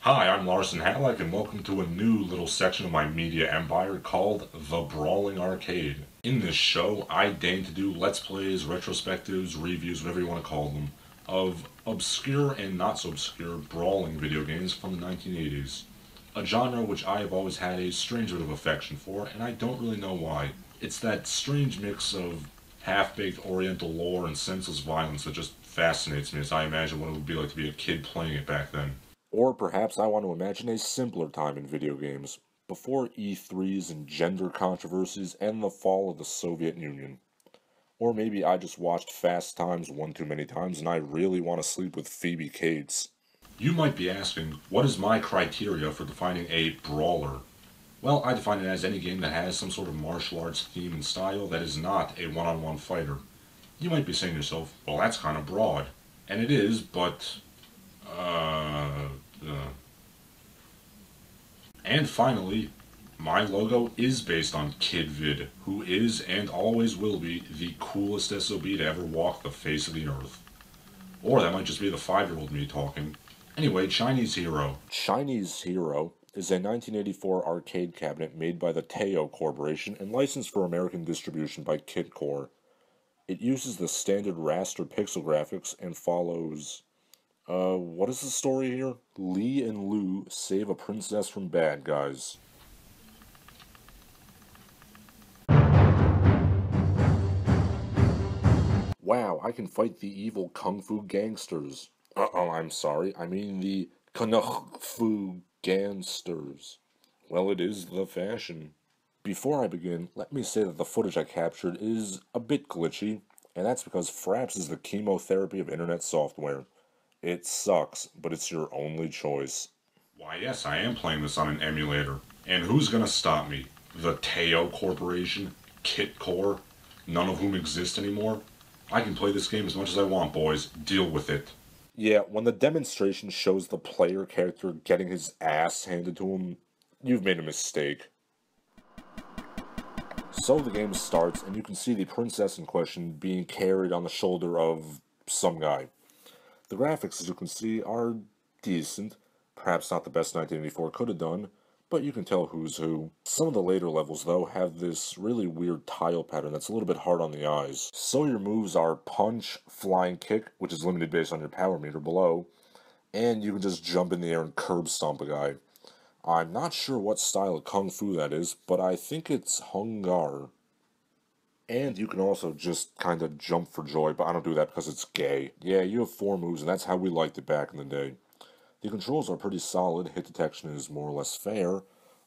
Hi, I'm Larson Halleck, and welcome to a new little section of my media empire called The Brawling Arcade. In this show, I deign to do Let's Plays, retrospectives, reviews, whatever you want to call them, of obscure and not so obscure brawling video games from the 1980s. A genre which I have always had a strange bit of affection for, and I don't really know why. It's that strange mix of half-baked oriental lore and senseless violence that just fascinates me as I imagine what it would be like to be a kid playing it back then. Or perhaps I want to imagine a simpler time in video games, before E3s and gender controversies and the fall of the Soviet Union. Or maybe I just watched Fast Times one too many times and I really want to sleep with Phoebe Cates. You might be asking, what is my criteria for defining a brawler? Well, I define it as any game that has some sort of martial arts theme and style that is not a one-on-one fighter. You might be saying to yourself, well, that's kind of broad. And it is, but and finally, my logo is based on Kid Vid, who is and always will be the coolest SOB to ever walk the face of the earth. Or that might just be the 5-year-old me talking. Anyway, Chinese Hero. Chinese Hero is a 1984 arcade cabinet made by the Teo Corporation and licensed for American distribution by Kitcore. It uses the standard raster pixel graphics and follows... what is the story here? Li and Lu save a princess from bad guys. Wow, I can fight the evil Kung Fu gangsters. I'm sorry, I mean the Kung Fu gangsters. Well, it is the fashion. Before I begin, let me say that the footage I captured is a bit glitchy, and that's because Fraps is the chemotherapy of internet software. It sucks, but it's your only choice. Why yes, I am playing this on an emulator. And who's gonna stop me? The Teo Corporation? Kitcore? None of whom exist anymore? I can play this game as much as I want, boys. Deal with it. Yeah, when the demonstration shows the player character getting his ass handed to him, you've made a mistake. So the game starts, and you can see the princess in question being carried on the shoulder of some guy. The graphics, as you can see, are decent. Perhaps not the best 1984 could have done, but you can tell who's who. Some of the later levels, though, have this really weird tile pattern that's a little bit hard on the eyes. So your moves are punch, flying kick, which is limited based on your power meter below, and you can just jump in the air and curb stomp a guy. I'm not sure what style of kung fu that is, but I think it's Hung Gar. And you can also just kind of jump for joy, but I don't do that because it's gay. Yeah, you have 4 moves, and that's how we liked it back in the day. The controls are pretty solid, hit detection is more or less fair,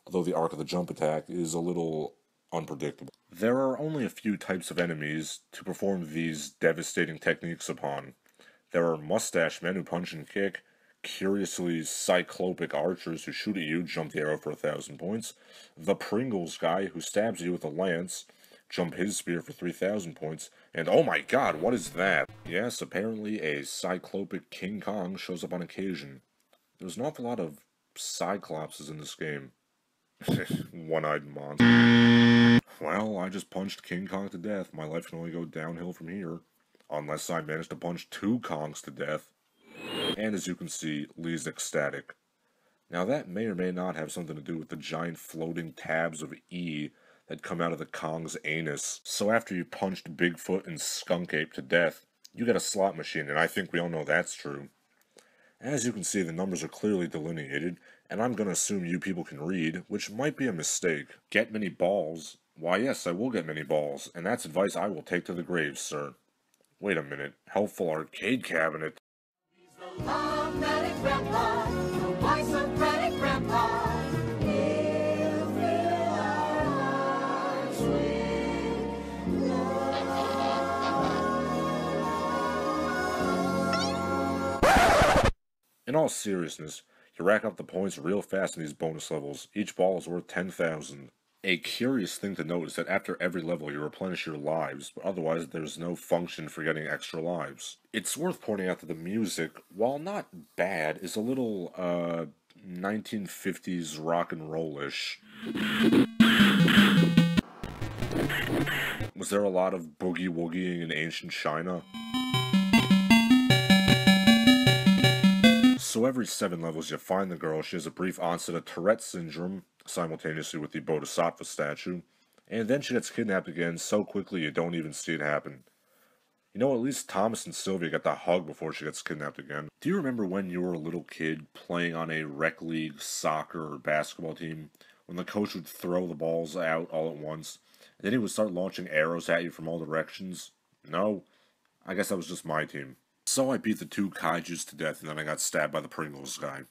although the arc of the jump attack is a little unpredictable. There are only a few types of enemies to perform these devastating techniques upon. There are mustache men who punch and kick, curiously cyclopic archers who shoot at you, jump the arrow for 1,000 points, the Pringles guy who stabs you with a lance, jump his spear for 3,000 points, and oh my god, what is that? Yes, apparently a cyclopic King Kong shows up on occasion. There's an awful lot of cyclopses in this game. One-eyed monster. Well, I just punched King Kong to death. My life can only go downhill from here. Unless I manage to punch 2 Kongs to death. And as you can see, Lee's ecstatic. Now that may or may not have something to do with the giant floating tabs of E that come out of the Kong's anus. So after you punched Bigfoot and Skunk Ape to death, you get a slot machine, and I think we all know that's true. As you can see, the numbers are clearly delineated, and I'm gonna assume you people can read, which might be a mistake. Get many balls? Why yes, I will get many balls, and that's advice I will take to the grave, sir. Wait a minute, helpful arcade cabinet. He's the love-matic grandpa, the wise-Socratic grandpa. He'll fill our hearts with love. In all seriousness, you rack up the points real fast in these bonus levels. Each ball is worth 10,000. A curious thing to note is that after every level you replenish your lives, but otherwise there's no function for getting extra lives. It's worth pointing out that the music, while not bad, is a little, 1950s rock and roll-ish. Was there a lot of boogie-woogieing in ancient China? So every 7 levels you find the girl, she has a brief onset of Tourette syndrome, simultaneously with the Bodhisattva statue, and then she gets kidnapped again so quickly you don't even see it happen. You know, at least Thomas and Sylvia got the hug before she gets kidnapped again. Do you remember when you were a little kid playing on a rec league, soccer, or basketball team, when the coach would throw the balls out all at once, and then he would start launching arrows at you from all directions? No? I guess that was just my team. So I beat the 2 kaijus to death and then I got stabbed by the Pringles guy.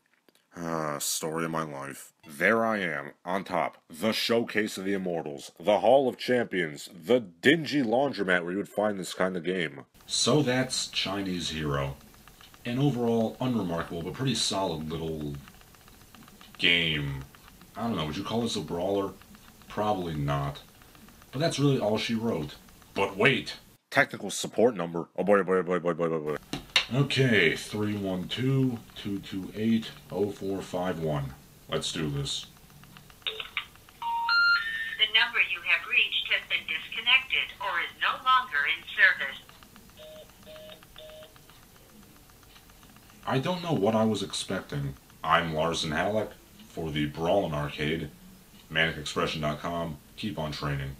Story of my life. There I am, on top, the showcase of the immortals, the Hall of Champions, the dingy laundromat where you would find this kind of game. So that's Chinese Hero. An overall unremarkable but pretty solid little game. I don't know, would you call this a brawler? Probably not. But that's really all she wrote. But wait! Technical support number. Oh boy, boy, boy, boy, boy, boy, boy. Okay, 312-228-0451. Let's do this. The number you have reached has been disconnected or is no longer in service. I don't know what I was expecting. I'm Larson Halleck for the Brawlin' Arcade. ManicExpression.com. Keep on training.